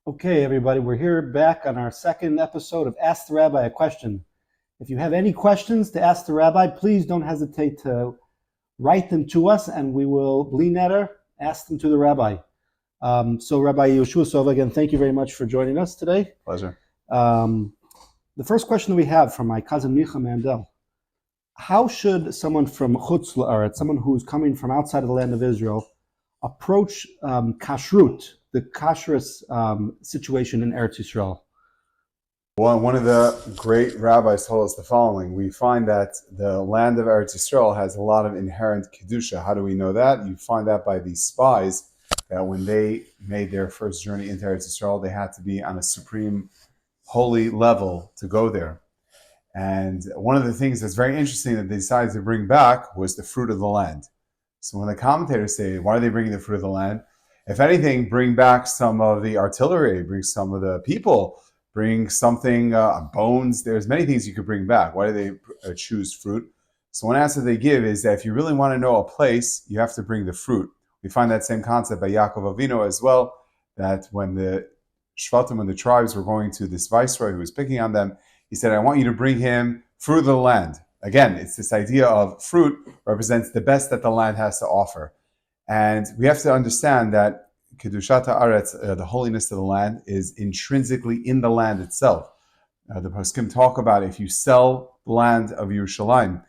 Okay, everybody, we're here back on our second episode of Ask the Rabbi a Question. If you have any questions to ask the rabbi, please don't hesitate to write them to us, and we will, bli neder, ask them to the rabbi. So, Rabbi Rabbi Sova, again, thank you very much for joining us today. Pleasure. The first question that we have from my cousin Micha Mandel: how should someone from Chutz La'aretz, someone who's coming from outside of the land of Israel, approach kashrut, the kashrus situation in Eretz Yisrael? Well, one of the great rabbis told us the following. We find that the land of Eretz Yisrael has a lot of inherent kedusha. How do we know that? You find that by these spies, that when they made their first journey into Eretz Yisrael, they had to be on a supreme holy level to go there. And one of the things that's very interesting that they decided to bring back was the fruit of the land. So when the commentators say, why are they bringing the fruit of the land? If anything, bring back some of the artillery, bring some of the people, bring something, bones. There's many things you could bring back. Why do they choose fruit? So one answer they give is that if you really want to know a place, you have to bring the fruit. We find that same concept by Yaakov Avinu as well, that when the Shvatim and the tribes were going to this viceroy who was picking on them, he said, I want you to bring him fruit of the land. Again, it's this idea of fruit represents the best that the land has to offer. And we have to understand that Kedushat Haaretz, the holiness of the land, is intrinsically in the land itself. The poskim talk about if you sell the land of Yerushalayim,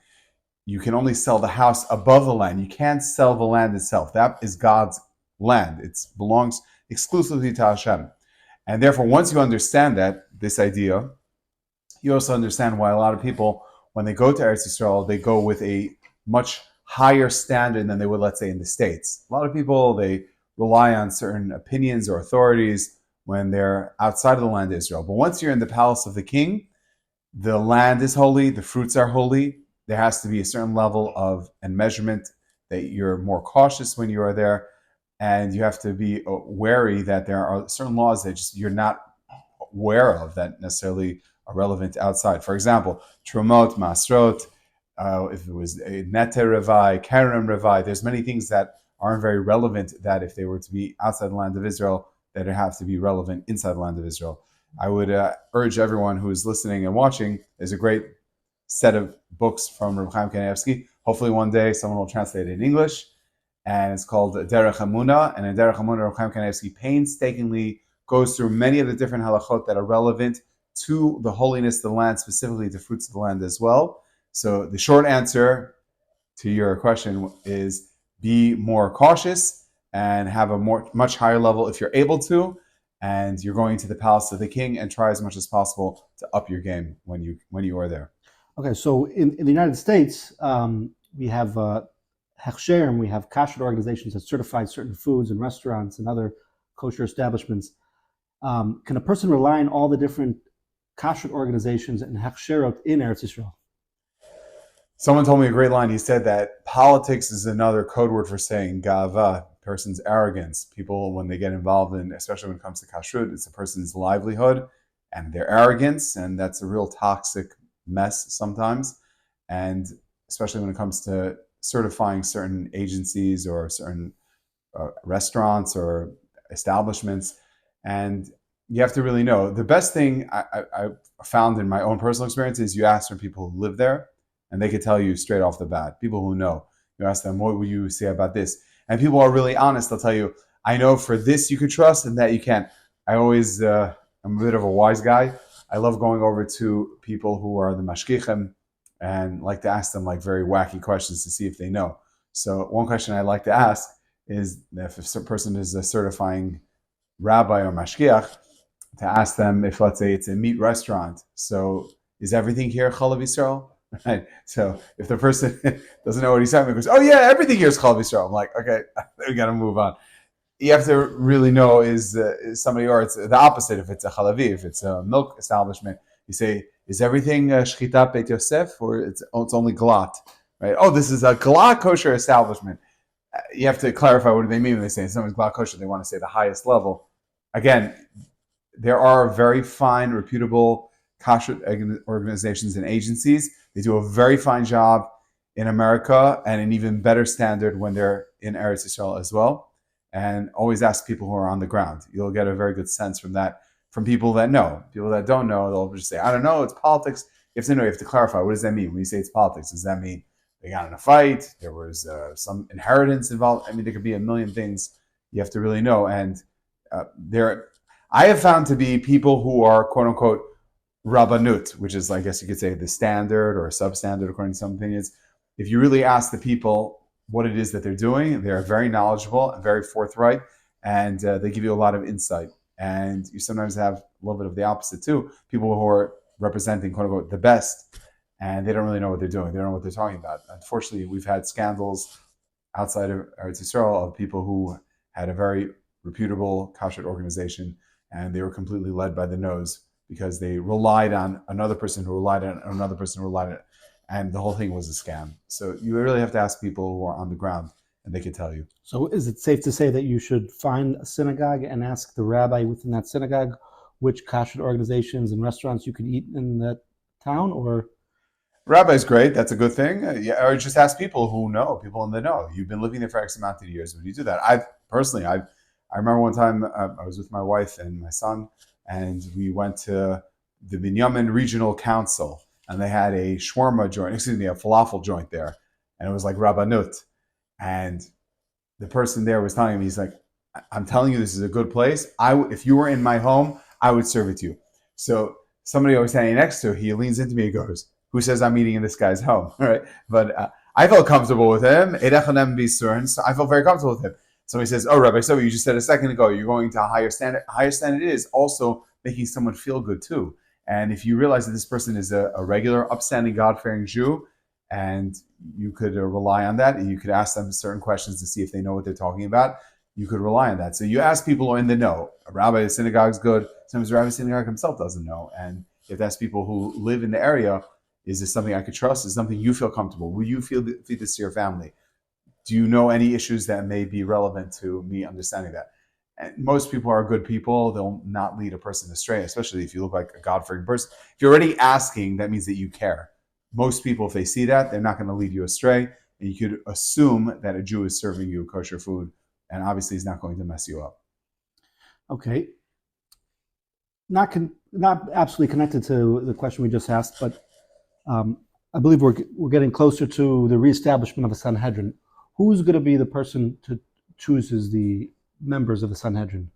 you can only sell the house above the land. You can't sell the land itself. That is God's land. It belongs exclusively to Hashem. And therefore, once you understand that, this idea, you also understand why a lot of people, when they go to Eretz Yisrael, they go with a much higher standard than they would, let's say, in the States. A lot of people, they rely on certain opinions or authorities when they're outside of the land of Israel. But once you're in the palace of the king, the land is holy, the fruits are holy. There has to be a certain level of and measurement that you're more cautious when you are there. And you have to be wary that there are certain laws that just you're not aware of that necessarily are relevant outside. For example, Trumot, Masrot, if it was a Nete Revai, Kerem Revai, there's many things that aren't very relevant that if they were to be outside the land of Israel, that it have to be relevant inside the land of Israel. I would urge everyone who is listening and watching, there's a great set of books from Reb Chaim Kanievsky. Hopefully one day someone will translate it in English. And it's called Derech Hamuna. And in Derech Hamuna, Reb Chaim Kanievsky painstakingly goes through many of the different halachot that are relevant to the holiness of the land, specifically the fruits of the land as well. So the short answer to your question is be more cautious and have a much higher level if you're able to. And you're going to the palace of the king, and try as much as possible to up your game when you are there. Okay, so in the United States, we have Hechsher, and we have kasher organizations that certify certain foods and restaurants and other kosher establishments. Can a person rely on all the different kasher organizations and Hechsherot in Eretz Yisrael? Someone told me a great line. He said that politics is another code word for saying gava, person's arrogance. People, when they get involved in, especially when it comes to kashrut, it's a person's livelihood and their arrogance, and that's a real toxic mess sometimes. And especially when it comes to certifying certain agencies or certain restaurants or establishments. And you have to really know. The best thing I found in my own personal experience is you ask for people who live there, and they could tell you straight off the bat. People who know. You ask them, what would you say about this? And people are really honest. They'll tell you, I know for this you could trust and that you can't. I'm a bit of a wise guy. I love going over to people who are the mashgichim and like to ask them like very wacky questions to see if they know. So one question I like to ask is if a person is a certifying rabbi or mashgiach, to ask them if, let's say, it's a meat restaurant. So is everything here Chalav Yisrael? Right. So if the person doesn't know what he's talking about, goes, oh yeah, everything here is Chalav Yisrael. I'm like, okay, we got to move on. You have to really know is somebody, or it's the opposite. If it's a chalavi, if it's a milk establishment, you say, is everything shchita Beit Yosef, or it's only glatt, right? Oh, this is a glatt kosher establishment. You have to clarify what do they mean when they say someone's glatt kosher. They want to say the highest level. Again, there are very fine, reputable kashrut organizations and agencies. They do a very fine job in America and an even better standard when they're in Eretz Yisrael as well. and always ask people who are on the ground. You'll get a very good sense from that, from people that know. People that don't know, they'll just say, I don't know, it's politics. You have to know, you have to clarify, what does that mean? When you say it's politics, does that mean they got in a fight? There was some inheritance involved? I mean, there could be a million things you have to really know. And I have found to be people who are, quote unquote, Rabbanut, which is, I guess you could say, the standard or a substandard according to some opinions. If you really ask the people what it is that they're doing, they're very knowledgeable and very forthright, and they give you a lot of insight. And you sometimes have a little bit of the opposite too. People who are representing, quote unquote, the best, and they don't really know what they're doing. They don't know what they're talking about. Unfortunately, we've had scandals outside of Eretz Yisrael of people who had a very reputable kashrut organization, and they were completely led by the nose because they relied on another person who relied on another person who relied on it. And the whole thing was a scam. So you really have to ask people who are on the ground, and they can tell you. So is it safe to say that you should find a synagogue and ask the rabbi within that synagogue which kashrut organizations and restaurants you can eat in that town? Or Rabbi's great. That's a good thing. Or just ask people who know, people in the know. You've been living there for X amount of years. When you do that, I remember one time I was with my wife and my son, and we went to the Binyamin Regional Council, and they had a falafel joint there, and it was like Rabbanut. And the person there was telling me, he's like, I'm telling you, this is a good place. If you were in my home, I would serve it to you. So somebody I was standing next to, he leans into me and goes, who says I'm eating in this guy's home? All right. But I felt comfortable with him. So I felt very comfortable with him. Somebody says, oh, Rabbi Sova, you just said a second ago, you're going to a higher standard. A higher standard is also making someone feel good too. And if you realize that this person is a regular, upstanding, God-fearing Jew, and you could rely on that, and you could ask them certain questions to see if they know what they're talking about, you could rely on that. So you ask people who are in the know. A rabbi of the synagogue's good. Sometimes the rabbi of the synagogue himself doesn't know. And you have to ask people who live in the area, is this something I could trust? Is it something you feel comfortable? Will you feed this to your family? Do you know any issues that may be relevant to me understanding that? And most people are good people. They'll not lead a person astray, especially if you look like a God-fearing person. If you're already asking, that means that you care. Most people, if they see that, they're not going to lead you astray. And you could assume that a Jew is serving you kosher food, and obviously he's not going to mess you up. Okay. Not absolutely connected to the question we just asked, but I believe we're getting closer to the reestablishment of a Sanhedrin. Who's going to be the person to choose as the members of the Sanhedrin?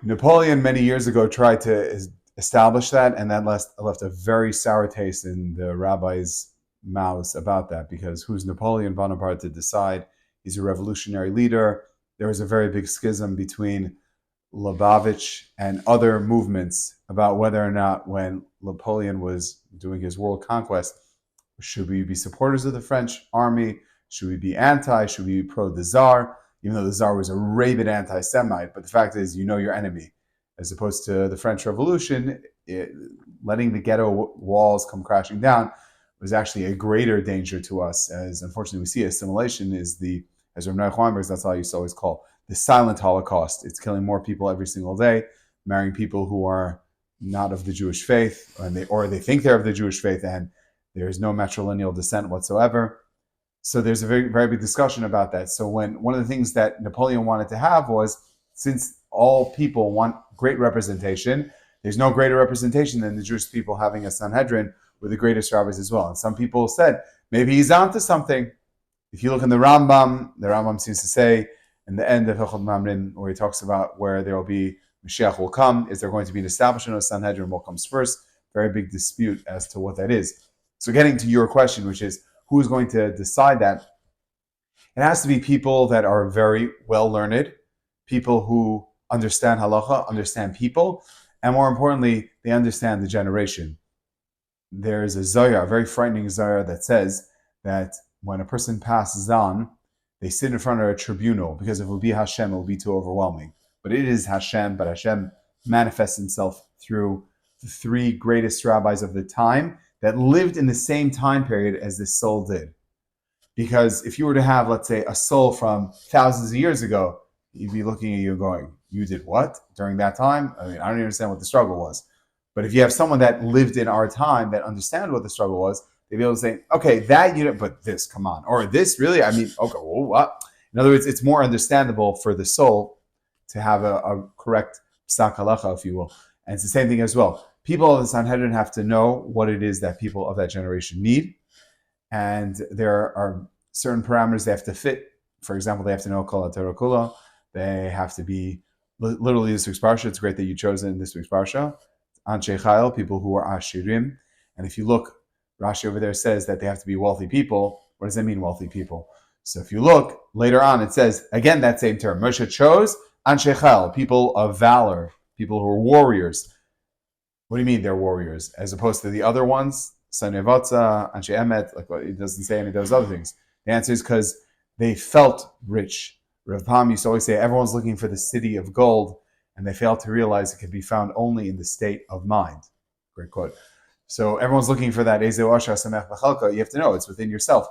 Napoleon many years ago tried to establish that, and that left a very sour taste in the rabbis' mouths about that, because who's Napoleon Bonaparte to decide? He's a revolutionary leader. There was a very big schism between Lubavitch and other movements about whether or not, when Napoleon was doing his world conquest, should we be supporters of the French army? Should we be anti? Should we be pro the Tsar? Even though the Tsar was a rabid anti-Semite, but the fact is, you know your enemy. As opposed to the French Revolution, letting the ghetto walls come crashing down was actually a greater danger to us, as unfortunately we see assimilation is as Rabbi Weinberg, that's how I used to always call, the silent Holocaust. It's killing more people every single day, marrying people who are not of the Jewish faith, or they think they're of the Jewish faith, and there is no matrilineal descent whatsoever. So there's a very, very big discussion about that. So one of the things that Napoleon wanted to have was, since all people want great representation, there's no greater representation than the Jewish people having a Sanhedrin with the greatest rabbis as well. And some people said, maybe he's onto something. If you look in the Rambam seems to say, in the end of Hilchot Mamrin, where he talks about where there will be, Mashiach will come, is there going to be an establishment of Sanhedrin? What comes first? Very big dispute as to what that is. So getting to your question, which is, who is going to decide that? It has to be people that are very well learned, people who understand halacha, understand people, and more importantly, they understand the generation. There's a Zohar, a very frightening Zohar, that says that when a person passes on, they sit in front of a tribunal, because if it will be Hashem, it will be too overwhelming. But it is Hashem, but Hashem manifests himself through the three greatest rabbis of the time that lived in the same time period as this soul did. Because if you were to have, let's say, a soul from thousands of years ago, you'd be looking at you going, you did what during that time? I mean, I don't even understand what the struggle was. But if you have someone that lived in our time that understands what the struggle was, they'd be able to say, okay, that unit, but this, come on. Or this, really? I mean, okay, well, what? In other words, it's more understandable for the soul to have a correct psak halacha, if you will. And it's the same thing as well. People of the Sanhedrin have to know what it is that people of that generation need. And there are certain parameters they have to fit. For example, they have to know Kol HaTorah Kula. They have to be literally this week's parsha. It's great that you chose it in this week's parsha. Anshe Chayil, people who are Ashirim. And if you look, Rashi over there says that they have to be wealthy people. What does that mean, wealthy people? So if you look, later on it says, again, that same term. Moshe chose Anshe Chayil, people of valor, people who are warriors. What do you mean they're warriors? As opposed to the other ones, Sanevotza, Anshe Emet, like it doesn't say any of those other things. The answer is because they felt rich. Rav Pam used to always say, everyone's looking for the city of gold, and they fail to realize it can be found only in the state of mind. Great quote. So everyone's looking for that. You have to know it's within yourself.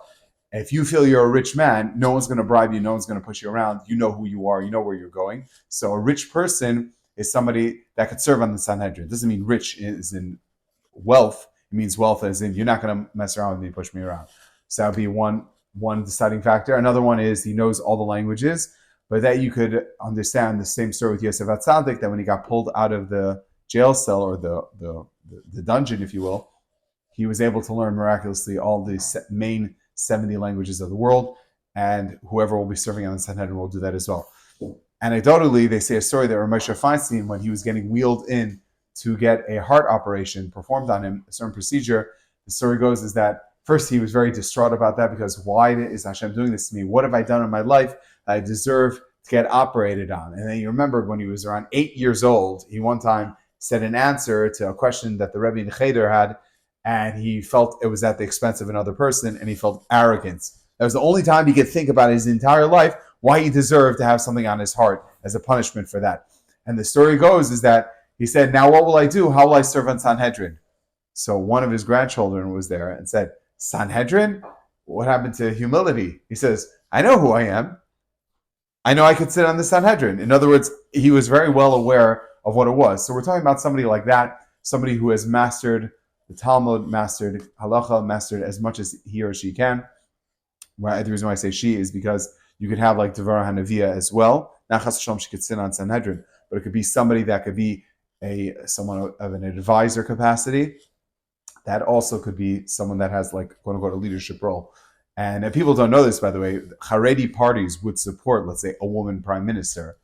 If you feel you're a rich man, no one's going to bribe you, no one's going to push you around. You know who you are, you know where you're going. So a rich person is somebody that could serve on the Sanhedrin. It doesn't mean rich is in wealth. It means wealth as in you're not going to mess around with me, push me around. So that would be one deciding factor. Another one is he knows all the languages, but that you could understand the same story with Yosef HaTzadik, that when he got pulled out of the jail cell or the dungeon, if you will, he was able to learn miraculously all the main 70 languages of the world, and whoever will be serving on the Sanhedrin will do that as well. Anecdotally, they say a story that Ramosha Feinstein, when he was getting wheeled in to get a heart operation performed on him, a certain procedure, the story goes is that first he was very distraught about that because why is Hashem doing this to me? What have I done in my life that I deserve to get operated on? And then you remember when he was around 8 years old, he one time said an answer to a question that the Rebbe in Cheder had, and he felt it was at the expense of another person, and he felt arrogance. That was the only time he could think about his entire life why he deserved to have something on his heart as a punishment for that. And the story goes is that he said, now what will I do? How will I serve on Sanhedrin? So one of his grandchildren was there and said, Sanhedrin? What happened to humility? He says, I know who I am. I know I could sit on the Sanhedrin. In other words, he was very well aware of what it was. So we're talking about somebody like that, somebody who has mastered the Talmud, mastered halacha, mastered as much as he or she can. The reason why I say she is because you could have like Devorah Hanaviyah as well. Not Chas V'Shalom she could sit on Sanhedrin, but it could be somebody that could be someone of an advisor capacity. That also could be someone that has like quote unquote a leadership role. And if people don't know this, by the way, Haredi parties would support, let's say, a woman prime minister.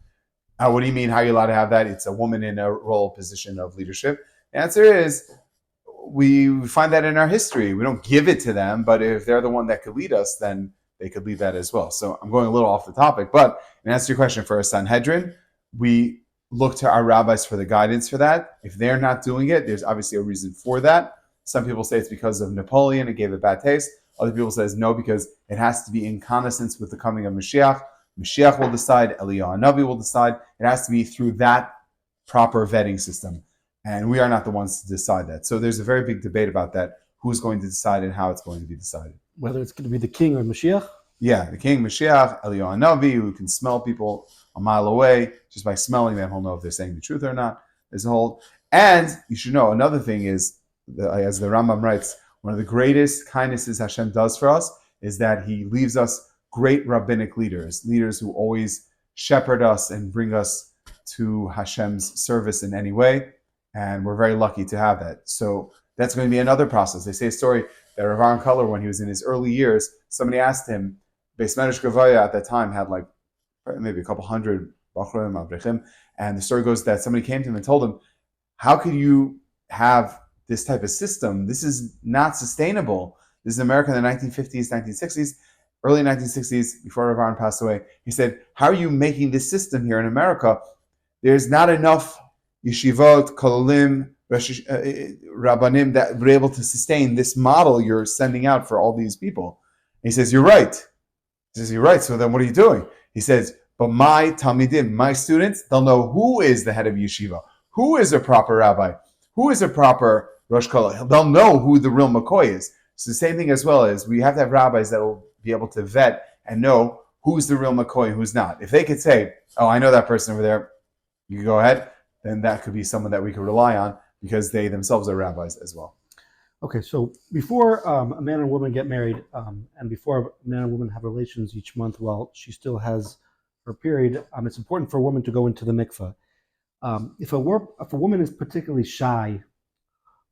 What do you mean? How are you allowed to have that? It's a woman in a role position of leadership. The answer is we find that in our history. We don't give it to them, but if they're the one that could lead us, then they could lead that as well. So I'm going a little off the topic, but in answer to your question, for a Sanhedrin, we look to our rabbis for the guidance for that. If they're not doing it, there's obviously a reason for that. Some people say it's because of Napoleon, it gave a bad taste. Other people say no, because it has to be in connoissance with the coming of Mashiach. Mashiach will decide, Eliyahu Hanavi will decide. It has to be through that proper vetting system. And we are not the ones to decide that. So there's a very big debate about that, who's going to decide and how it's going to be decided. Whether it's going to be the king or Mashiach? Yeah, the king, Mashiach, Eliyahu Hanavi, who can smell people a mile away. Just by smelling them, he'll know if they're saying the truth or not. There's a whole... And you should know, another thing is, as the Rambam writes, one of the greatest kindnesses Hashem does for us is that he leaves us great rabbinic leaders who always shepherd us and bring us to Hashem's service in any way. And we're very lucky to have that. So that's going to be another process. They say a story that Rav Aaron Koller, when he was in his early years, somebody asked him, Beis Medrash Gavaya at that time had like maybe a couple hundred Bachrim, Avrechim, and the story goes that somebody came to him and told him, how could you have this type of system? This is not sustainable. This is America in the 1950s, 1960s, early 1960s, before Rav Aaron passed away. He said, how are you making this system here in America? There's not enough yeshivot, kololim, rabbanim that were able to sustain this model you're sending out for all these people. And he says, you're right. He says, you're right. So then what are you doing? He says, but my talmidim, my students, they'll know who is the head of yeshiva, who is a proper rabbi, who is a proper Rosh Kollel. They'll know who the real McCoy is. So the same thing as well is we have to have rabbis that will be able to vet and know who's the real McCoy and who's not. If they could say, oh, I know that person over there, you can go ahead, then that could be someone that we could rely on because they themselves are rabbis as well. Okay, so before a man and woman get married, and before a man and woman have relations each month while she still has her period, it's important for a woman to go into the mikveh. If a woman is particularly shy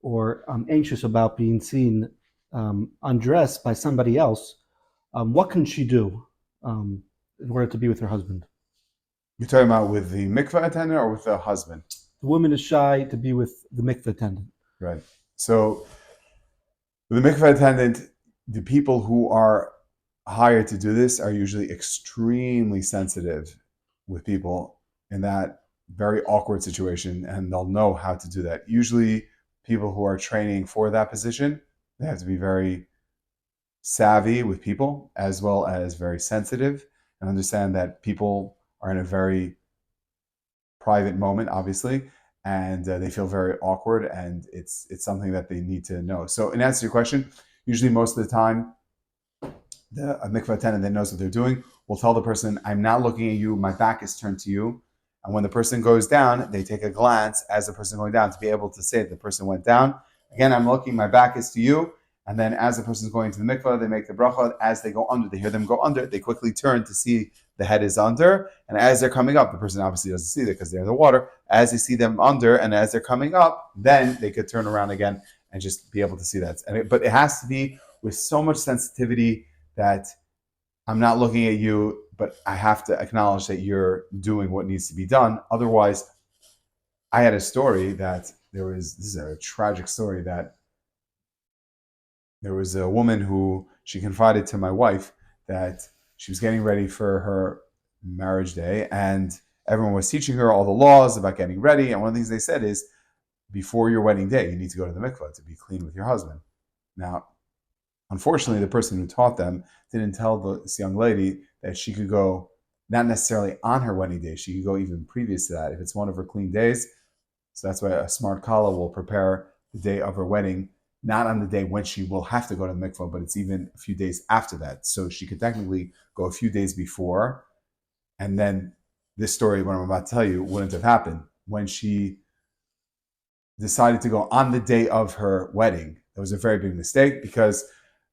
or anxious about being seen undressed by somebody else, what can she do in order to be with her husband? You're talking about with the mikveh attendant or with the husband? The woman is shy to be with the mikveh attendant. Right. So with the mikveh attendant, the people who are hired to do this are usually extremely sensitive with people in that very awkward situation, and they'll know how to do that. Usually, people who are training for that position, they have to be very savvy with people as well as very sensitive and understand that people are in a very private moment, obviously, and they feel very awkward, and it's something that they need to know. So, in answer to your question, usually most of the time, a mikveh attendant that knows what they're doing will tell the person, "I'm not looking at you. My back is turned to you." And when the person goes down, they take a glance as the person going down to be able to say the person went down. Again, I'm looking. My back is to you. And then as the person's going to the mikveh, they make the bracha. As they go under, they hear them go under. They quickly turn to see the head is under. And as they're coming up, the person obviously doesn't see that because they're in the water. As they see them under and as they're coming up, then they could turn around again and just be able to see that. But it has to be with so much sensitivity that I'm not looking at you, but I have to acknowledge that you're doing what needs to be done. Otherwise, I had a story that this is a tragic story, that there was a woman who she confided to my wife that she was getting ready for her marriage day, and everyone was teaching her all the laws about getting ready. And one of the things they said is, before your wedding day, you need to go to the mikveh to be clean with your husband. Now, unfortunately, the person who taught them didn't tell this young lady that she could go not necessarily on her wedding day. She could go even previous to that if it's one of her clean days. So that's why a smart kala will prepare the day of her wedding, not on the day when she will have to go to the mikvah, but it's even a few days after that. So she could technically go a few days before. And then this story, what I'm about to tell you, wouldn't have happened. When she decided to go on the day of her wedding, that was a very big mistake, because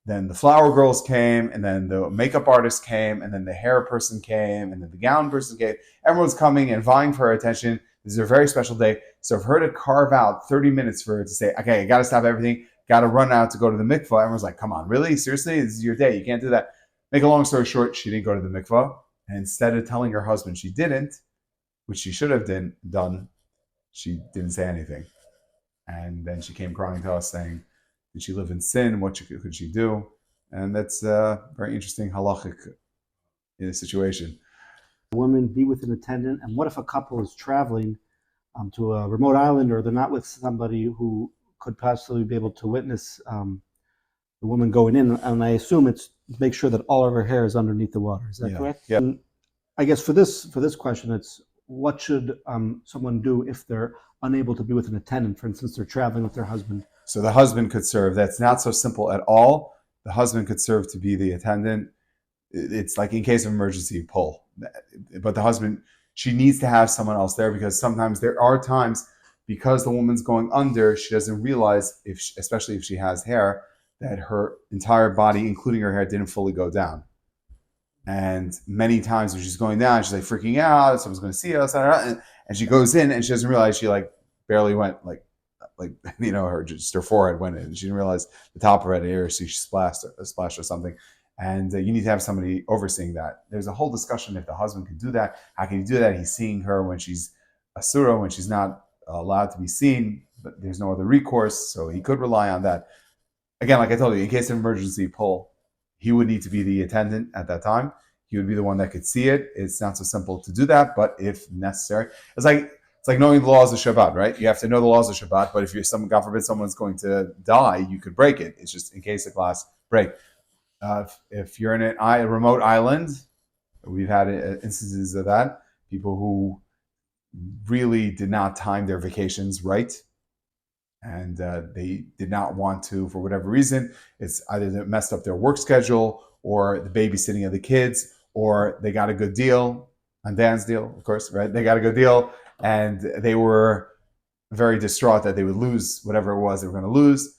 then the flower girls came, and then the makeup artist came, and then the hair person came, and then the gown person came. Everyone's coming and vying for her attention. This is a very special day. So for her to carve out 30 minutes for her to say, okay, I got to stop everything, got to run out to go to the mikvah. Everyone's like, come on, really? Seriously? This is your day. You can't do that. Make a long story short, she didn't go to the mikvah. And instead of telling her husband she didn't, which she should have done, she didn't say anything. And then she came crying to us saying, did she live in sin? What could she do? And that's a very interesting halachic situation. A woman be with an attendant, and what if a couple is traveling to a remote island, or they're not with somebody who could possibly be able to witness the woman going in? And I assume it's to make sure that all of her hair is underneath the water. Is that correct? Yeah. And I guess for this question, it's what should someone do if they're unable to be with an attendant? For instance, they're traveling with their husband. So the husband could serve. That's not so simple at all. The husband could serve to be the attendant. It's like in case of emergency, pull. But the husband, she needs to have someone else there, because sometimes there are times, because the woman's going under, she doesn't realize, especially if she has hair, that her entire body, including her hair, didn't fully go down. And many times when she's going down, she's like freaking out, someone's going to see us, and she goes in and she doesn't realize she like barely went like her forehead went in. She didn't realize the top of her head here, so she splashed or something. And you need to have somebody overseeing that. There's a whole discussion if the husband can do that. How can he do that? He's seeing her when she's asura, when she's not allowed to be seen, but there's no other recourse, so he could rely on that. Again, like I told you, in case of emergency, pull. He would need to be the attendant at that time. He would be the one that could see it. It's not so simple to do that, but if necessary, it's like knowing the laws of Shabbat, right? You have to know the laws of Shabbat, but if God forbid, someone's going to die, you could break it. It's just in case of glass break. If you're in a remote island, we've had instances of that. People who really did not time their vacations right, and they did not want to, for whatever reason. It's either they messed up their work schedule, or the babysitting of the kids, or they got a good deal on Dan's deal, of course, right? They got a good deal, and they were very distraught that they would lose whatever it was they were going to lose.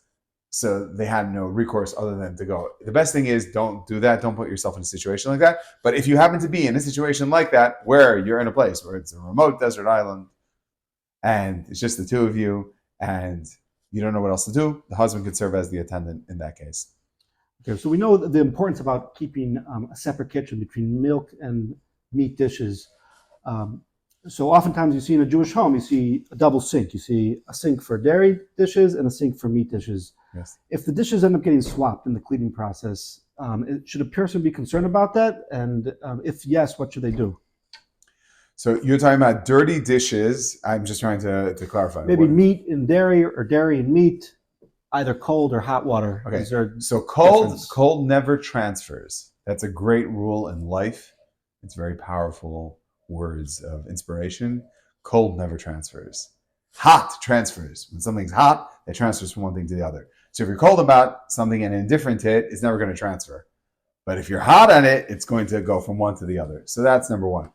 So they had no recourse other than to go. The best thing is don't do that. Don't put yourself in a situation like that. But if you happen to be in a situation like that, where you're in a place where it's a remote desert island and it's just the two of you and you don't know what else to do, the husband could serve as the attendant in that case. Okay, so we know the importance about keeping a separate kitchen between milk and meat dishes. So oftentimes you see in a Jewish home, you see a double sink. You see a sink for dairy dishes and a sink for meat dishes. Yes. If the dishes end up getting swapped in the cleaning process, should a person be concerned about that? And if yes, what should they do? So you're talking about dirty dishes. I'm just trying to clarify. Maybe meat and dairy or dairy and meat, either cold or hot water. Okay. So cold never transfers. That's a great rule in life. It's very powerful words of inspiration. Cold never transfers. Hot transfers. When something's hot, it transfers from one thing to the other. So if you're cold about something and indifferent to it, it's never going to transfer. But if you're hot on it, it's going to go from one to the other. So that's number one.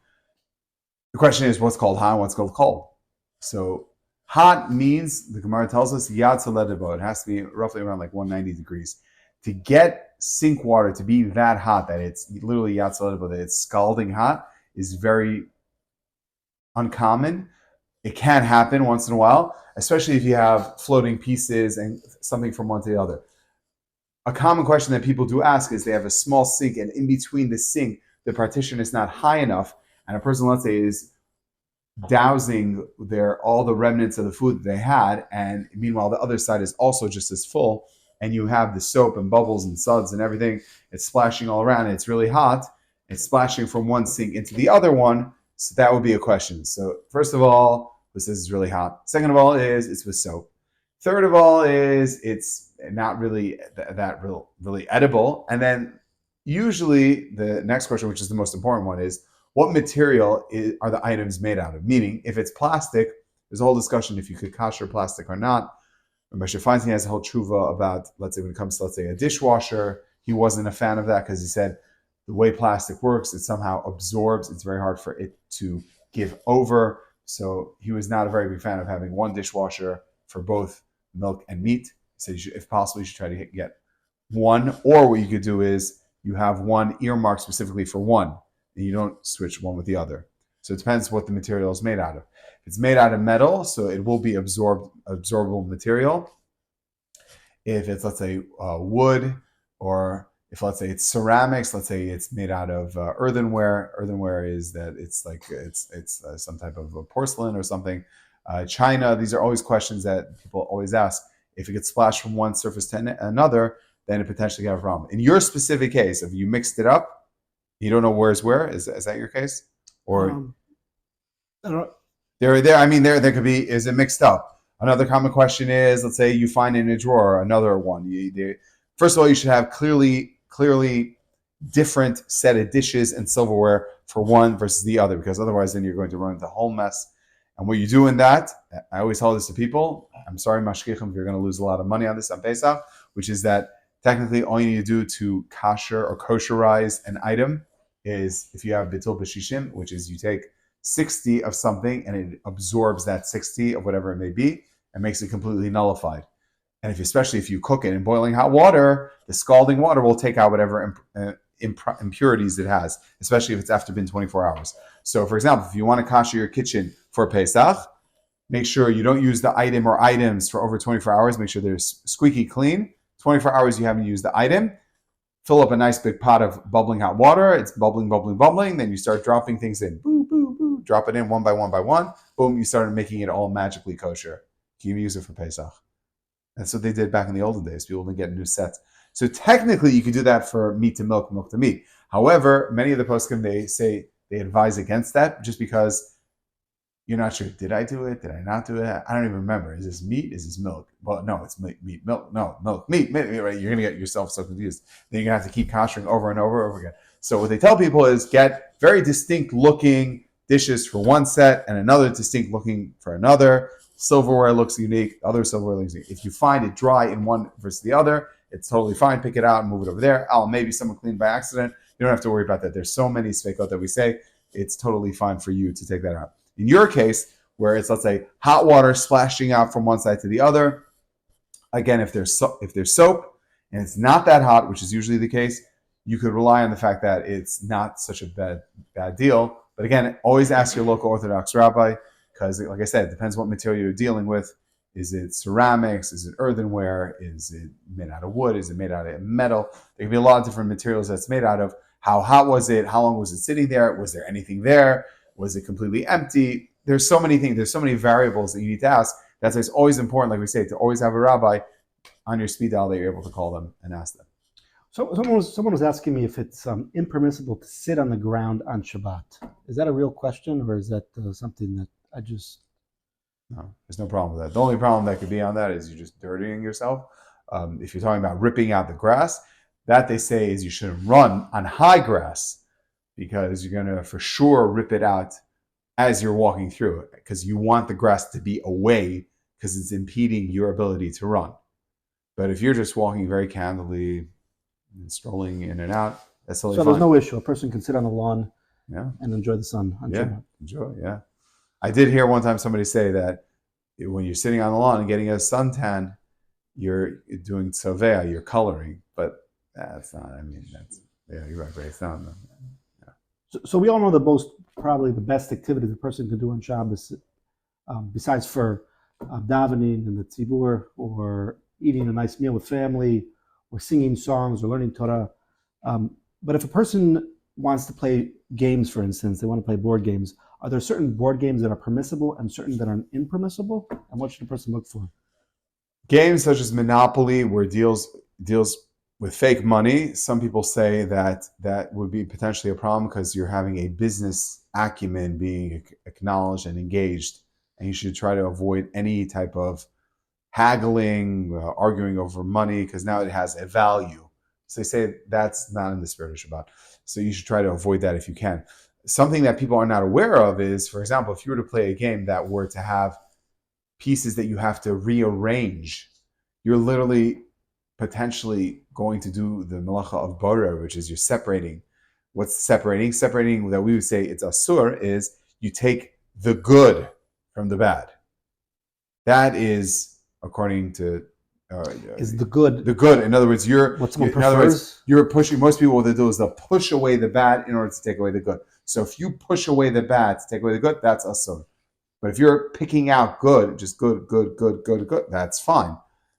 The question is, what's called hot and what's called cold? So hot means, the Gemara tells us, yatzaledebo. It has to be roughly around like 190 degrees. To get sink water to be that hot, that it's literally yatzaledebo, that it's scalding hot, is very uncommon. It can happen once in a while, especially if you have floating pieces and something from one to the other. A common question that people do ask is they have a small sink, and in between the sink, the partition is not high enough, and a person, let's say, is dousing all the remnants of the food that they had, and meanwhile the other side is also just as full, and you have the soap and bubbles and suds and everything, it's splashing all around, and it's really hot, it's splashing from one sink into the other one. So that would be a question. So first of all, this is really hot. Second of all is it's with soap. Third of all is it's not really really edible. And then usually the next question, which is the most important one, is what material are the items made out of? Meaning, if it's plastic, there's a whole discussion if you could kosher plastic or not. Rabbi Sova has a whole tshuva about, let's say, when it comes to, let's say, a dishwasher. He wasn't a fan of that because he said the way plastic works, it somehow absorbs. It's very hard for it to give over. So he was not a very big fan of having one dishwasher for both milk and meat. So if possible, you should try to get one. Or what you could do is you have one earmarked specifically for one, and you don't switch one with the other. So it depends what the material is made out of. If it's made out of metal, so it will be absorbable material. If it's, let's say, wood, or if, let's say, it's ceramics, let's say it's made out of earthenware. Earthenware is that it's like it's some type of a porcelain or something. China, these are always questions that people always ask. If it gets splashed from one surface to another, then it potentially got a problem. In your specific case, if you mixed it up, you don't know where's where. Is that your case? Or I don't know. There could be, is it mixed up? Another common question is, let's say you find in a drawer another one. First of all, you should have clearly different set of dishes and silverware for one versus the other, because otherwise then you're going to run into a whole mess. And what you do in that, I always tell this to people, I'm sorry, mashkichim, if you're going to lose a lot of money on this on Pesach, which is that technically all you need to do to kasher or kosherize an item is, if you have bitul b'shishim, which is you take 60 of something and it absorbs that 60 of whatever it may be and makes it completely nullified. And especially if you cook it in boiling hot water, the scalding water will take out whatever impurities it has, especially if it's after been 24 hours. So, for example, if you want to kasher your kitchen for Pesach, make sure you don't use the item or items for over 24 hours. Make sure they're squeaky clean. 24 hours you haven't used the item. Fill up a nice big pot of bubbling hot water. It's bubbling. Then you start dropping things in. Boo, boo, boo. Drop it in one by one. Boom, you started making it all magically kosher. You can use it for Pesach. That's what they did back in the olden days. People would get new sets. So technically, you could do that for meat to milk, milk to meat. However, many of the poskim, they say they advise against that just because you're not sure. Did I do it? Did I not do it? I don't even remember. Is this meat? Is this milk? Well, no, it's meat, milk. No, milk, meat. Right? You're going to get yourself so confused. Then you're going to have to keep koshering over and over again. So what they tell people is get very distinct looking dishes for one set and another distinct looking for another. Silverware looks unique. Other silverware looks unique. If you find it dry in one versus the other, it's totally fine. Pick it out and move it over there. Maybe someone cleaned by accident. You don't have to worry about that. There's so many sveikot that we say it's totally fine for you to take that out. In your case, where it's, let's say, hot water splashing out from one side to the other, Again, if there's soap and it's not that hot, which is usually the case, you could rely on the fact that it's not such a bad deal. But again, always ask your local Orthodox rabbi, because like I said, it depends what material you're dealing with. Is it ceramics? Is it earthenware? Is it made out of wood? Is it made out of metal? There can be a lot of different materials that's made out of. How hot was it? How long was it sitting there? Was there anything there? Was it completely empty? There's so many things. There's so many variables that you need to ask. That's why it's always important, like we say, to always have a rabbi on your speed dial that you're able to call them and ask them. So someone was asking me if it's impermissible to sit on the ground on Shabbat. Is that a real question, or is that something that I just... No, there's no problem with that. The only problem that could be on that is you're just dirtying yourself. If you're talking about ripping out the grass, that they say is you shouldn't run on high grass, because you're going to for sure rip it out as you're walking through it, because you want the grass to be away because it's impeding your ability to run. But if you're just walking very candidly and strolling in and out, that's totally fine. So there's no issue. A person can sit on the lawn, yeah, and enjoy the sun on Shabbat. Enjoy, yeah. I did hear one time somebody say that when you're sitting on the lawn and getting a suntan, you're doing tzovea, you're coloring. But that's not, you're right, it's not. So we all know that probably the best activity the person can do on Shabbos, besides for davening and the tzibur, or eating a nice meal with family, or singing songs, or learning Torah. But if a person wants to play games, for instance, they want to play board games, are there certain board games that are permissible and certain that are impermissible? And what should a person look for? Games such as Monopoly, where deals with fake money, some people say that would be potentially a problem because you're having a business acumen being acknowledged and engaged, and you should try to avoid any type of haggling, arguing over money, because now it has a value. So they say that's not in the spirit of Shabbat. So you should try to avoid that if you can. Something that people are not aware of is, for example, if you were to play a game that were to have pieces that you have to rearrange, you're literally potentially going to do the melacha of borer, which is you're separating. What's separating? Separating that we would say it's asur is you take the good from the bad. That is according to is the good. The good. In other words, what someone prefers. You're pushing. Most people, what they do is they'll push away the bad in order to take away the good. So if you push away the bad to take away the good, that's asur. But if you're picking out good, just good, that's fine.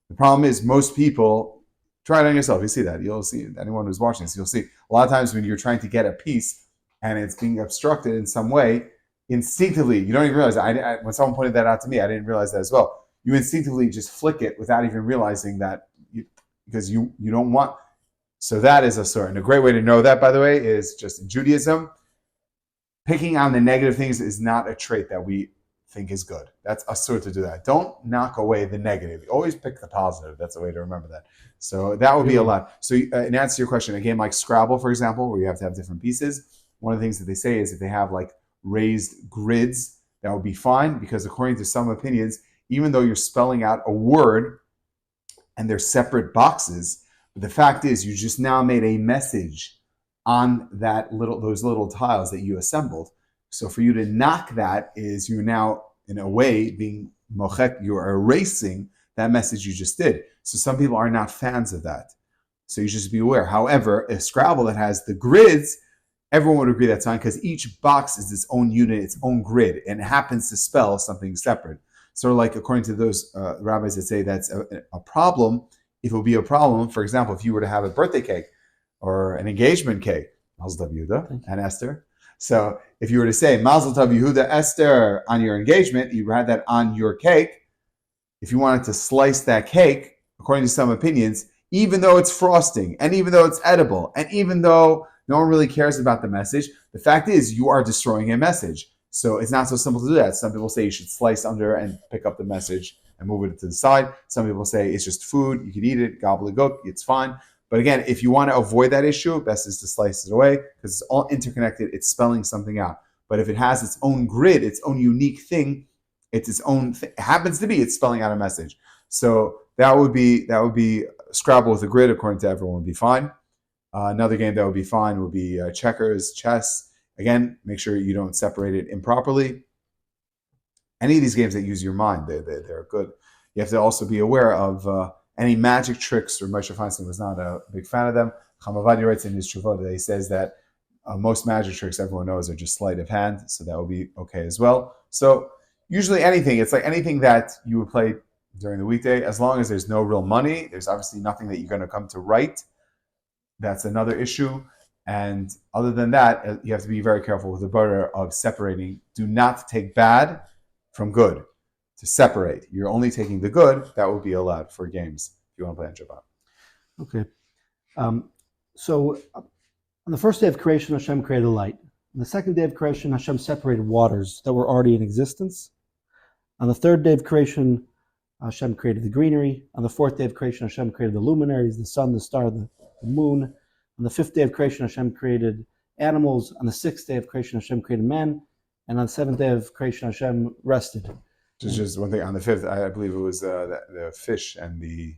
The problem is most people, try it on yourself. You see that. You'll see, anyone who's watching this, you'll see a lot of times when you're trying to get a piece and it's being obstructed in some way, instinctively, you don't even realize that. When someone pointed that out to me, I didn't realize that as well. You instinctively just flick it without even realizing that, because you don't want. So that is asur. And a great way to know that, by the way, is just in Judaism, picking on the negative things is not a trait that we think is good. That's asur to do that. Don't knock away the negative. Always pick the positive. That's a way to remember that. So that would be a lot. So in answer to your question, a game like Scrabble, for example, where you have to have different pieces, one of the things that they say is if they have like raised grids, that would be fine, because according to some opinions, even though you're spelling out a word and they're separate boxes, the fact is you just now made a message on those little tiles that you assembled. So for you to knock that is you're now, in a way, being mochet, you're erasing that message you just did. So some people are not fans of that. So you just be aware. However, a Scrabble that has the grids, everyone would agree that's fine, because each box is its own unit, its own grid, and it happens to spell something separate. So like according to those rabbis that say that's a problem, if it would be a problem, for example, if you were to have a birthday cake or an engagement cake, Mazel Tov Yehuda and Esther. So if you were to say Mazel Tov Yehuda Esther on your engagement, you had that on your cake. If you wanted to slice that cake, according to some opinions, even though it's frosting, and even though it's edible, and even though no one really cares about the message, the fact is you are destroying a message. So it's not so simple to do that. Some people say you should slice under and pick up the message and move it to the side. Some people say it's just food. You can eat it, gobbledygook, it's fine. But again, if you want to avoid that issue, best is to slice it away, because it's all interconnected. It's spelling something out. But if it has its own grid, its own unique thing, it's its own thing. It happens to be it's spelling out a message. So that would be Scrabble with a grid, according to everyone, would be fine. Another game that would be fine would be checkers, chess. Again, make sure you don't separate it improperly. Any of these games that use your mind, they're good. You have to also be aware of Any magic tricks, or Moshe Feinstein was not a big fan of them. Chamavadi writes in his Tshuvot that he says that most magic tricks everyone knows are just sleight of hand, so that will be okay as well. So usually anything, it's like anything that you would play during the weekday, as long as there's no real money, there's obviously nothing that you're going to come to write. That's another issue. And other than that, you have to be very careful with the border of separating. Do not take bad from good. To separate. You're only taking the good. That would be allowed for games if you want to play on Shabbat. Okay. So on the first day of creation, Hashem created light. On the second day of creation, Hashem separated waters that were already in existence. On the third day of creation, Hashem created the greenery. On the fourth day of creation, Hashem created the luminaries, the sun, the star, the moon. On the fifth day of creation, Hashem created animals. On the sixth day of creation, Hashem created man. And on the seventh day of creation, Hashem rested. Just one thing. On the fifth, I believe it was the fish and the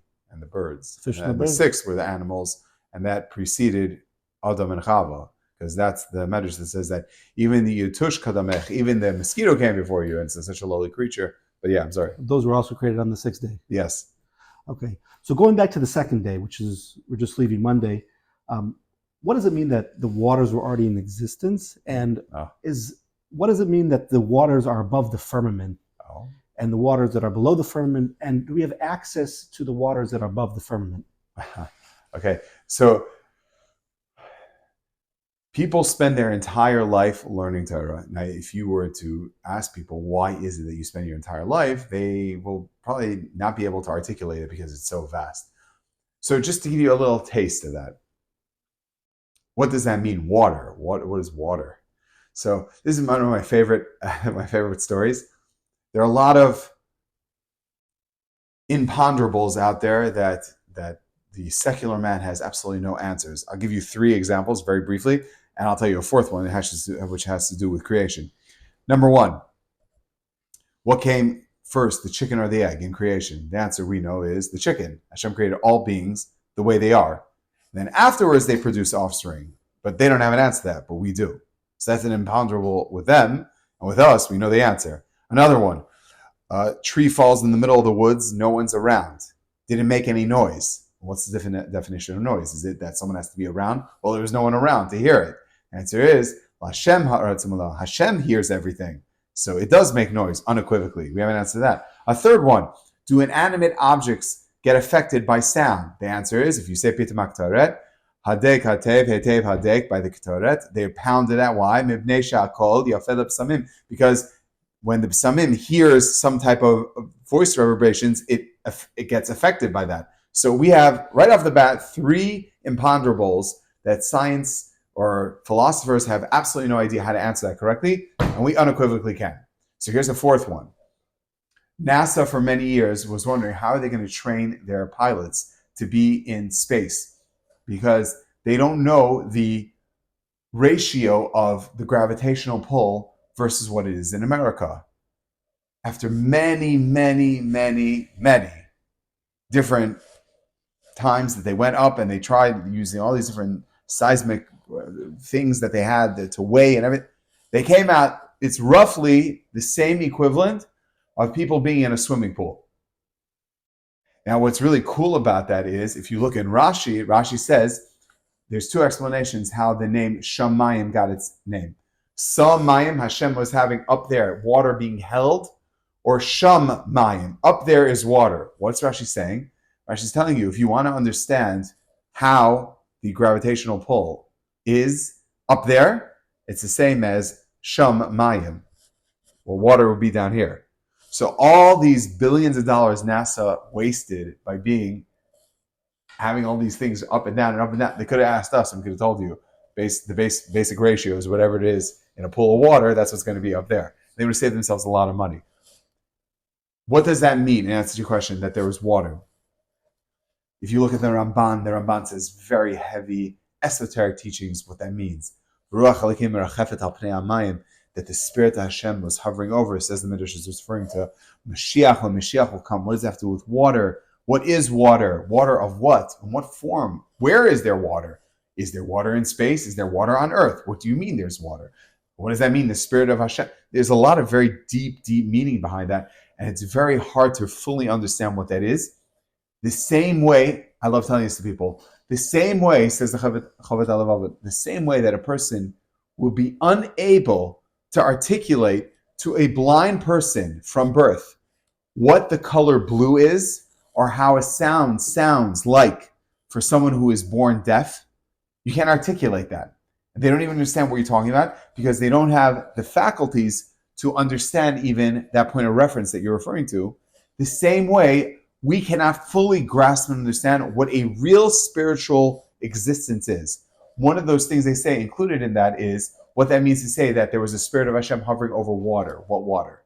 birds. Fish and the the birds. sixth were the animals, and that preceded Adam and Chava, because that's the medrash that says that even the Yutush Kadamech, even the mosquito came before you, and it's such a lowly creature. But yeah, I'm sorry. Those were also created on the sixth day. Yes. Okay. So going back to the second day, which is, we're just leaving Monday, what does it mean that the waters were already in existence? And what does it mean that the waters are above the firmament? And the waters that are below the firmament, and do we have access to the waters that are above the firmament? Okay, so people spend their entire life learning Torah. Now, if you were to ask people, why is it that you spend your entire life, they will probably not be able to articulate it because it's so vast. So just to give you a little taste of that, what does that mean, water? What is water? So this is one of my favorite stories. There are a lot of imponderables out there that the secular man has absolutely no answers. I'll give you 3 examples very briefly, and I'll tell you a fourth one which has to do with creation. Number 1, what came first, the chicken or the egg in creation? The answer we know is the chicken. Hashem created all beings the way they are. And then afterwards they produce offspring, but they don't have an answer to that, but we do. So that's an imponderable with them, and with us, we know the answer. Another one, a tree falls in the middle of the woods, no one's around. Didn't make any noise. What's the definition of noise? Is it that someone has to be around? Well, there was no one around to hear it. The answer is, Hashem hears everything. So it does make noise, unequivocally. We have an answer to that. A third one, do inanimate objects get affected by sound? The answer is, if you say Pitamak Taret, Hadek, Hatev, Hetev, Hadek, by the Ketoret, they pounded out. Why? Mibnei Sha'akol, Yafel Psamim, because when the psamim hears some type of voice reverberations, it gets affected by that. So we have, right off the bat, 3 imponderables that science or philosophers have absolutely no idea how to answer that correctly, and we unequivocally can. So here's a fourth one. NASA, for many years, was wondering how are they going to train their pilots to be in space, because they don't know the ratio of the gravitational pull versus what it is in America. After many, many, many, many different times that they went up and they tried using all these different seismic things that they had to weigh and everything, they came out, it's roughly the same equivalent of people being in a swimming pool. Now, what's really cool about that is, if you look in Rashi says, there's 2 explanations how the name Shamayim got its name. Sam Mayim, Hashem was having up there water being held, or Sham Mayim, up there is water. What's Rashi saying? Rashi's telling you, if you want to understand how the gravitational pull is up there, it's the same as Sham Mayim. Well, water would be down here. So all these billions of dollars NASA wasted by having all these things up and down and up and down. They could have asked us and we could have told you the basic ratios, whatever it is, in a pool of water, that's what's going to be up there. They would have saved themselves a lot of money. What does that mean, in answer to your question, that there was water? If you look at the Ramban says very heavy, esoteric teachings, what that means. That the Spirit of Hashem was hovering over, says the Midrash is referring to Mashiach, when Mashiach will come. What does that have to do with water? What is water? Water of what? In what form? Where is there water? Is there water in space? Is there water on earth? What do you mean there's water? What does that mean? The Spirit of Hashem. There's a lot of very deep, deep meaning behind that. And it's very hard to fully understand what that is The same way, I love telling this to people, the same way, says the Chavet Alavavit, the same way that a person would be unable to articulate to a blind person from birth what the color blue is or how a sound sounds like for someone who is born deaf. You can't articulate that. They don't even understand what you're talking about because they don't have the faculties to understand even that point of reference that you're referring to. The same way, we cannot fully grasp and understand what a real spiritual existence is. One of those things they say included in that is what that means to say that there was a spirit of Hashem hovering over water. What water?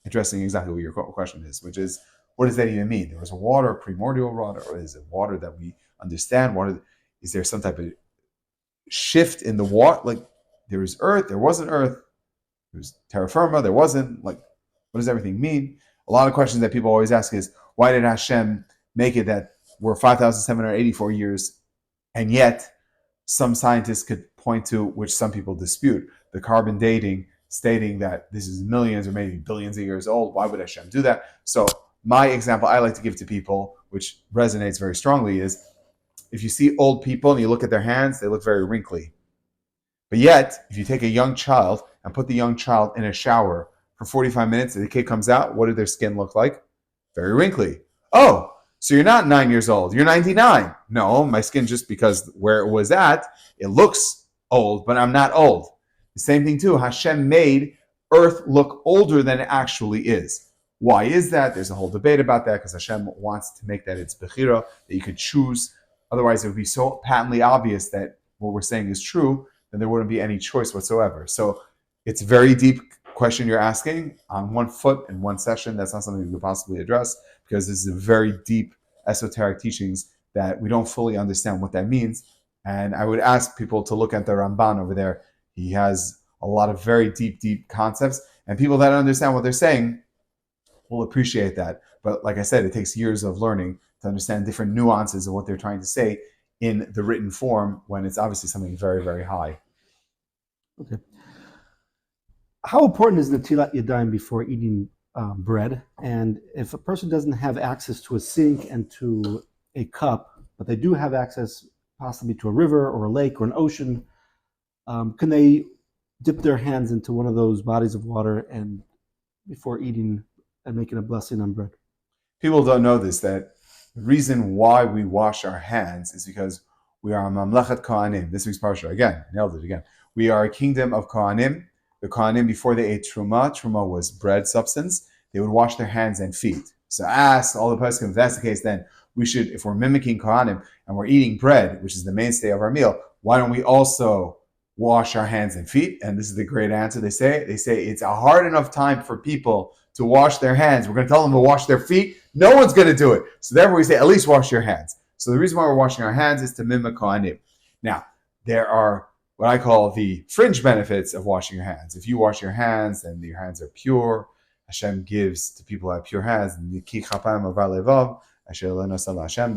Addressing exactly what your question is, which is, what does that even mean? There was a water, primordial water, or is it water that we understand? Is there some type of shift in the water? Like, there was earth, there wasn't earth, there was terra firma, there wasn't. Like, what does everything mean? A lot of questions that people always ask is, why did Hashem make it that we're 5,784 years, and yet some scientists could point to, which some people dispute, the carbon dating, stating that this is millions or maybe billions of years old. Why would Hashem do that? So my example I like to give to people, which resonates very strongly, is if you see old people and you look at their hands, they look very wrinkly. But yet, if you take a young child and put the young child in a shower for 45 minutes and the kid comes out, what did their skin look like? Very wrinkly. Oh, so you're not 9 years old. You're 99. No, my skin, just because where it was at, it looks old, but I'm not old. The same thing too. Hashem made earth look older than it actually is. Why is that? There's a whole debate about that because Hashem wants to make that it's bechira, that you could choose. Otherwise, it would be so patently obvious that what we're saying is true, then there wouldn't be any choice whatsoever. So it's a very deep question you're asking on one foot in one session. That's not something we could possibly address because this is a very deep esoteric teachings that we don't fully understand what that means. And I would ask people to look at the Ramban over there. He has a lot of very deep concepts, and people that understand what they're saying will appreciate that. But like I said, it takes years of learning to understand different nuances of what they're trying to say in the written form when it's obviously something very, very high. Okay. How important is Netilat Yadayim before eating bread? And if a person doesn't have access to a sink and to a cup, but they do have access possibly to a river or a lake or an ocean, can they dip their hands into one of those bodies of water and before eating and making a blessing on bread? People don't know this, that the reason why we wash our hands is because we are a Mamlechet Kohanim. This week's parsha, again, nailed it again. We are a kingdom of Kohanim. The Kohanim, before they ate Truma was bread substance, they would wash their hands and feet. So ask all the poskim, if that's the case, then we should, if we're mimicking Kohanim and we're eating bread, which is the mainstay of our meal, why don't we also wash our hands and feet? And this is the great answer. They say it's a hard enough time for people to wash their hands. We're going to tell them to wash their feet. No one's going to do it. So therefore we say, at least wash your hands. So the reason why we're washing our hands is to mimic Kohanim. Now, there are what I call the fringe benefits of washing your hands. If you wash your hands and your hands are pure, Hashem gives to people who have pure hands. That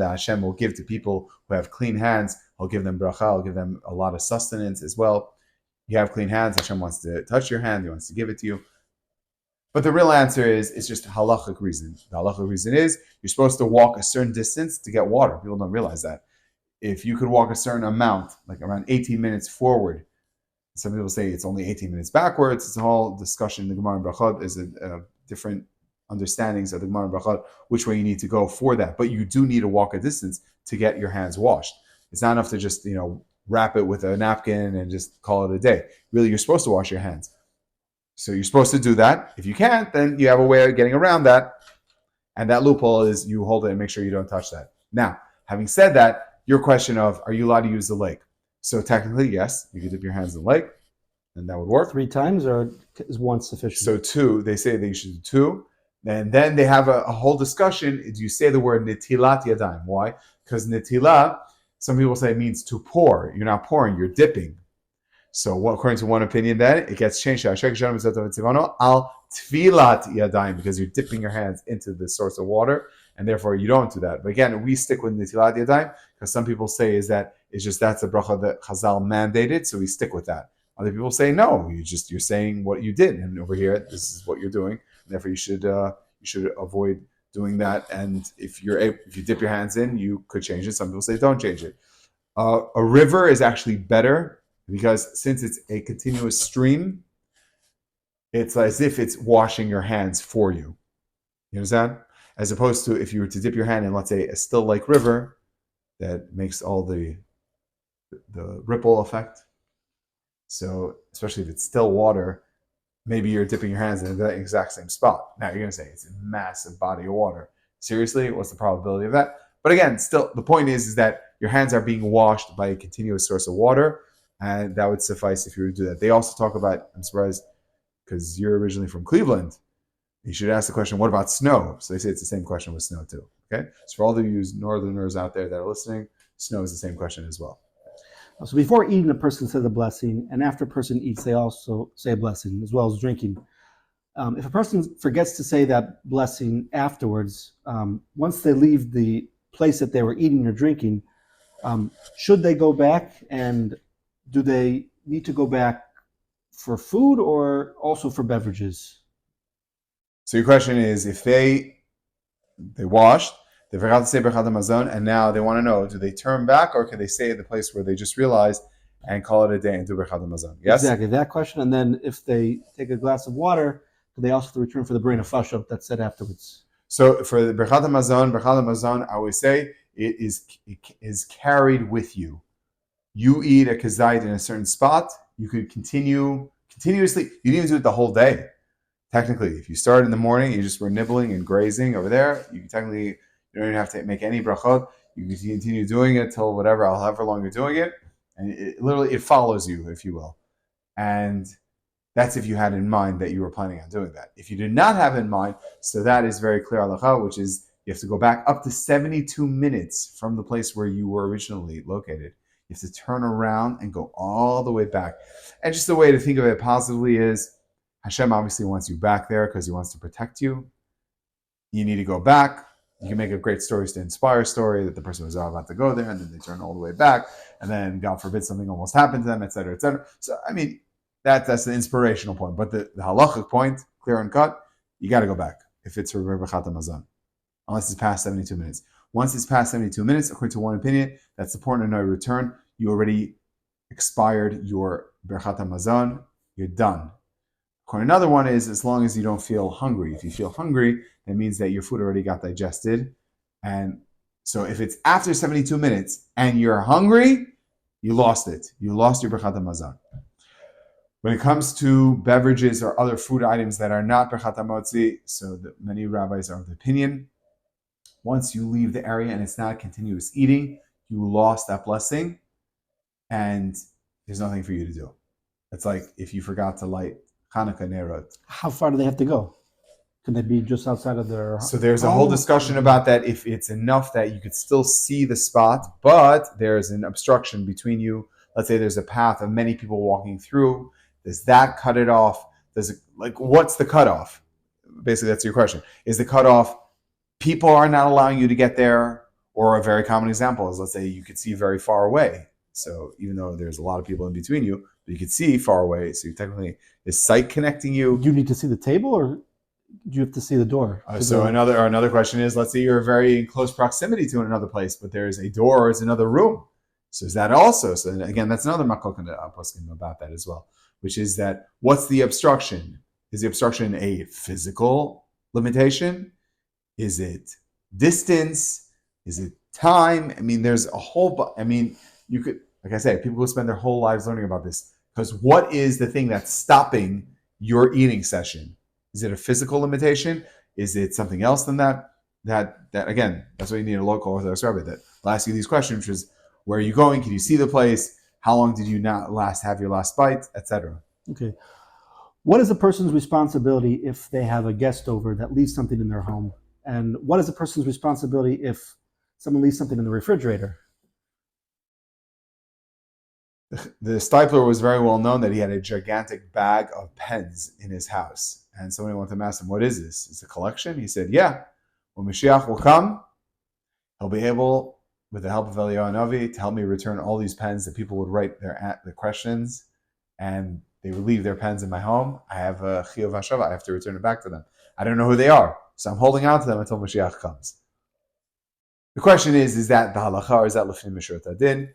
Hashem will give to people who have clean hands. He'll give them bracha. He'll give them a lot of sustenance as well. You have clean hands. Hashem wants to touch your hand. He wants to give it to you. But the real answer is, it's just a halachic reason. The halachic reason is you're supposed to walk a certain distance to get water. People don't realize that. If you could walk a certain amount, like around 18 minutes forward, some people say it's only 18 minutes backwards. It's a whole discussion. The Gemara and Brachot is a different understandings of the Gemara and Brachot, which way you need to go for that. But you do need to walk a distance to get your hands washed. It's not enough to just, wrap it with a napkin and just call it a day. Really, you're supposed to wash your hands. So you're supposed to do that. If you can't, then you have a way of getting around that. And that loophole is you hold it and make sure you don't touch that. Now, having said that, your question of, are you allowed to use the lake? So technically, yes, you could dip your hands in the lake, and that would work. 3 times, or is one sufficient? So 2, they say that you should do 2. And then they have a whole discussion. Do you say the word netilat yadayim? Why? Because netilah, some people say it means to pour. You're not pouring, you're dipping. So according to one opinion, then it gets changed to al tfilat yadayim, because you're dipping your hands into the source of water, and therefore you don't do that. But again, we stick with netilat yadayim because some people say that's a bracha that Chazal mandated, so we stick with that. Other people say no, you're saying what you did, and over here this is what you're doing, and therefore you should avoid doing that. And if you dip your hands in, you could change it. Some people say don't change it. A river is actually better because since it's a continuous stream, it's as if it's washing your hands for you. You understand? As opposed to if you were to dip your hand in, let's say, a still lake river that makes all the ripple effect. So especially if it's still water, maybe you're dipping your hands in the exact same spot. Now you're going to say it's a massive body of water. Seriously, what's the probability of that? But again, still, the point is that your hands are being washed by a continuous source of water, and that would suffice if you were to do that. They also talk about, I'm surprised, because you're originally from Cleveland, you should ask the question, what about snow? So they say it's the same question with snow too. Okay, so for all of you northerners out there that are listening, snow is the same question as well. So before eating, a person says a blessing, and after a person eats, they also say a blessing, as well as drinking. If a person forgets to say that blessing afterwards, once they leave the place that they were eating or drinking, should they go back, and do they need to go back for food or also for beverages? So your question is, if they washed, they forgot to say Birchat Hamazon, and now they want to know, do they turn back or can they stay at the place where they just realized and call it a day and do Birchat Hamazon? Yes? Exactly, that question. And then if they take a glass of water, do they also have to return for the B'rei Nefashot that's said afterwards? So for the Birchat Hamazon, I always say, it is carried with you. You eat a kazait in a certain spot, you could continuously, you didn't even do it the whole day. Technically, if you start in the morning, you just were nibbling and grazing over there, you don't even have to make any brachot. You can continue doing it till however long you're doing it, and it follows you, if you will. And that's if you had in mind that you were planning on doing that. If you did not have in mind, so that is very clear halacha, which is you have to go back up to 72 minutes from the place where you were originally located. You have to turn around and go all the way back. And just the way to think of it positively is Hashem obviously wants you back there because he wants to protect you. You need to go back. You can make a great story to inspire story that the person was about to go there and then they turn all the way back and then God forbid something almost happened to them, etc., etc. So, I mean, that's the inspirational point. But the halachic point, clear and cut, you got to go back if it's for Birchat Hamazon, unless it's past 72 minutes. Once it's past 72 minutes, according to one opinion, that's the point of no return. You already expired your Birchat Hamazon. You're done. According to another one is as long as you don't feel hungry. If you feel hungry, that means that your food already got digested. And so if it's after 72 minutes and you're hungry, you lost it. You lost your Birchat Hamazon. When it comes to beverages or other food items that are not Birchat Hamotzi, so many rabbis are of the opinion, once you leave the area and it's not continuous eating, you lost that blessing and there's nothing for you to do. It's like if you forgot to light Hanukkah Nerot. How far do they have to go? Can they be just outside of their So there's a whole discussion about that, if it's enough that you could still see the spot, but there's an obstruction between you. Let's say there's a path of many people walking through. Does that cut it off? What's the cutoff? Basically, that's your question. Is the cutoff people are not allowing you to get there? Or a very common example is, let's say you could see very far away. So even though there's a lot of people in between you, but you could see far away. So technically, is sight connecting you? Do you need to see the table or do you have to see the door? Another question is, let's say you're very in close proximity to another place, but there's a door or it's another room. So is that also? So again, that's another makkok poskim about that as well, which is that what's the obstruction? Is the obstruction a physical limitation? Is it distance? Is it time? I mean, there's a whole. You could, like I say, people will spend their whole lives learning about this. Because what is the thing that's stopping your eating session? Is it a physical limitation? Is it something else than that? That again, that's why you need a local Orthodox rabbi that will ask you these questions, which is, where are you going? Can you see the place? How long did you not have your last bite, etc.? Okay. What is a person's responsibility if they have a guest over that leaves something in their home? And what is a person's responsibility if someone leaves something in the refrigerator? The Stipler was very well known that he had a gigantic bag of pens in his house. And somebody went to ask him, what is this? It's a collection? He said, yeah. When Mashiach will come, he'll be able, with the help of Eliyahu Hanavi, to help me return all these pens that people would write their questions. And they would leave their pens in my home, I have a chiyuv hashava. I have to return it back to them. I don't know who they are, so I'm holding on to them until Mashiach comes. The question is that the halacha or is that lefnim mishrat hadin?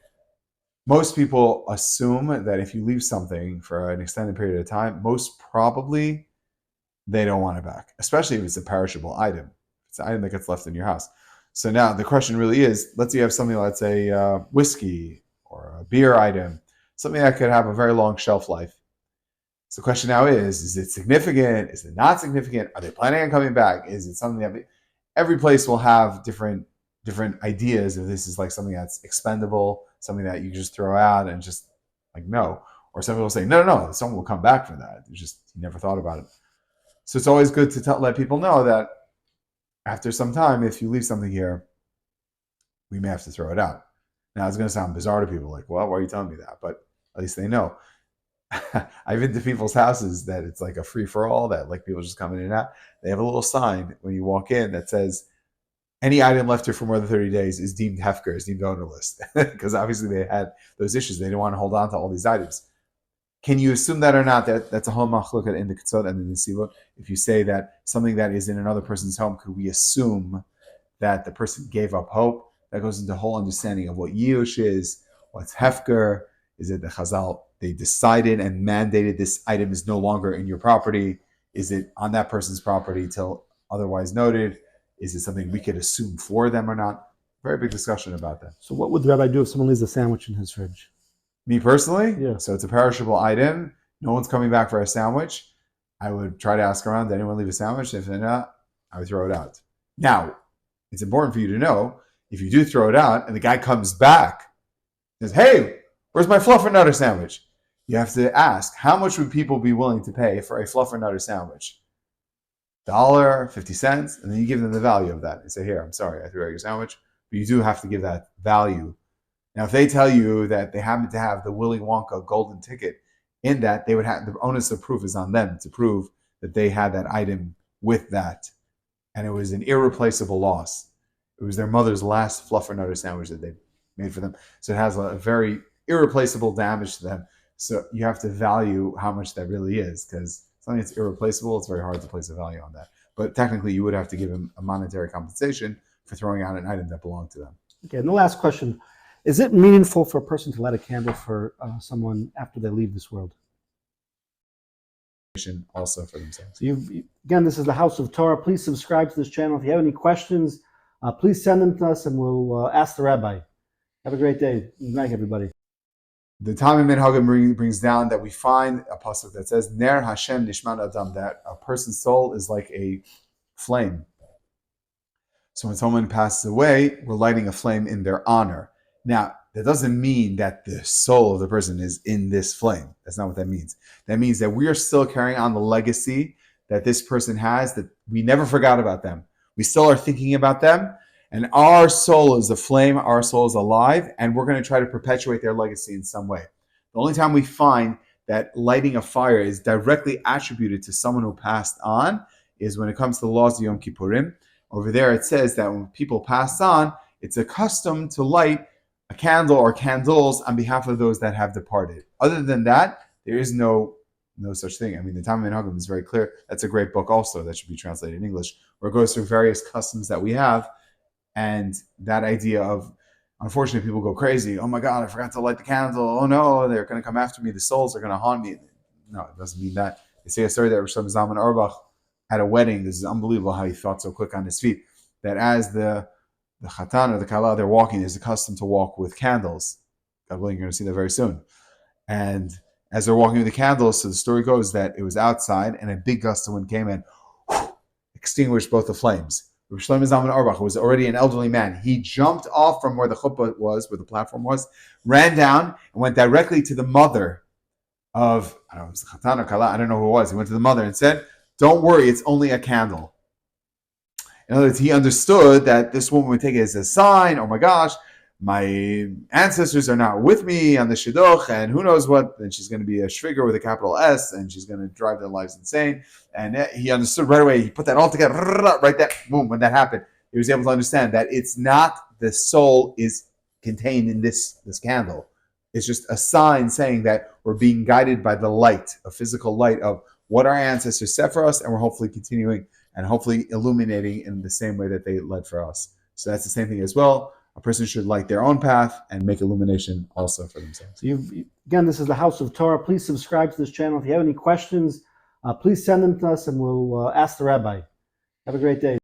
Most people assume that if you leave something for an extended period of time, most probably they don't want it back, especially if it's a perishable item. It's an item that gets left in your house. So now the question really is, let's say you have something, let's say whiskey or a beer item, something that could have a very long shelf life. So the question now is it significant? Is it not significant? Are they planning on coming back? Is it something that every place will have different ideas if this is like something that's expendable, something that you just throw out and just like no. Or some people say, no, someone will come back for that. It's just you never thought about it. So it's always good to let people know that after some time, if you leave something here, we may have to throw it out. Now it's going to sound bizarre to people, like, well, why are you telling me that? But at least they know. I've been to people's houses that it's like a free-for-all, that like people just come in and out. They have a little sign when you walk in that says, any item left here for more than 30 days is deemed hefker, is deemed ownerless. Because obviously they had those issues. They didn't want to hold on to all these items. Can you assume that or not? That's a whole machloket in the Ketzot and the Nesivot. If you say that something that is in another person's home, could we assume that the person gave up hope? That goes into the whole understanding of what Yush is, what's hefker. Is it the Chazal, they decided and mandated this item is no longer in your property? Is it on that person's property till otherwise noted? Is it something we could assume for them or not? Very big discussion about that. So what would the rabbi do if someone leaves a sandwich in his fridge? Me personally? Yeah. So it's a perishable item. No one's coming back for a sandwich. I would try to ask around, did anyone leave a sandwich? If they're not, I would throw it out. Now, it's important for you to know, if you do throw it out and the guy comes back and says, hey, where's my fluffernutter sandwich? You have to ask, how much would people be willing to pay for a fluffernutter sandwich? $1, 50 cents, and then you give them the value of that. You say, here, I'm sorry, I threw out your sandwich, but you do have to give that value. Now, if they tell you that they happen to have the Willy Wonka golden ticket in that, they would have the onus of proof is on them to prove that they had that item with that, and it was an irreplaceable loss. It was their mother's last fluffernutter sandwich that they made for them, so it has a very irreplaceable damage to them. So you have to value how much that really is, because something that's irreplaceable, it's very hard to place a value on that. But technically, you would have to give them a monetary compensation for throwing out an item that belonged to them. Okay, and the last question. Is it meaningful for a person to light a candle for someone after they leave this world? Also for themselves. So again, this is the House of Torah. Please subscribe to this channel. If you have any questions, please send them to us and we'll ask the rabbi. Have a great day. Good night, everybody. The Talmud Minhagim brings down that we find a pasuk that says, Ner Hashem Nishman Adam, that a person's soul is like a flame. So when someone passes away, we're lighting a flame in their honor. Now, that doesn't mean that the soul of the person is in this flame. That's not what that means. That means that we are still carrying on the legacy that this person has, that we never forgot about them. We still are thinking about them, and our soul is a flame, our soul is alive, and we're going to try to perpetuate their legacy in some way. The only time we find that lighting a fire is directly attributed to someone who passed on is when it comes to the laws of Yom Kippurim. Over there it says that when people pass on, it's a custom to light a candle or candles on behalf of those that have departed. Other than that, there is no such thing. I mean, the Talmud Minhagim is very clear. That's a great book also that should be translated in English, where it goes through various customs that we have, and that idea of, unfortunately, people go crazy. Oh my God, I forgot to light the candle. Oh no, they're going to come after me. The souls are going to haunt me. No, it doesn't mean that. They say a story that Rosh Zalman Auerbach at a wedding. This is unbelievable how he thought so quick on his feet. That as the Chatan or the Kala, they're walking, there's a custom to walk with candles. God willing, you're going to see that very soon. And as they're walking with the candles, so the story goes that it was outside and a big gust of wind came in, extinguished both the flames. Rosh Zalman Auerbach was already an elderly man. He jumped off from where the chuppah was, where the platform was, ran down and went directly to the mother of, I don't know, it was the Chatan or Kala, I don't know who it was. He went to the mother and said, don't worry, it's only a candle. In other words, he understood that this woman would take it as a sign, oh my gosh, my ancestors are not with me on the shidduch, and who knows what, then she's going to be a shviger with a capital S, and she's going to drive their lives insane. And he understood right away, he put that all together, right there, boom, when that happened, he was able to understand that it's not the soul is contained in this candle. It's just a sign saying that we're being guided by the light, a physical light of what our ancestors set for us, and we're hopefully continuing and hopefully illuminating in the same way that they led for us. So that's the same thing as well. A person should light their own path and make illumination also for themselves. So again, this is the House of Torah. Please subscribe to this channel. If you have any questions, please send them to us and we'll ask the rabbi. Have a great day.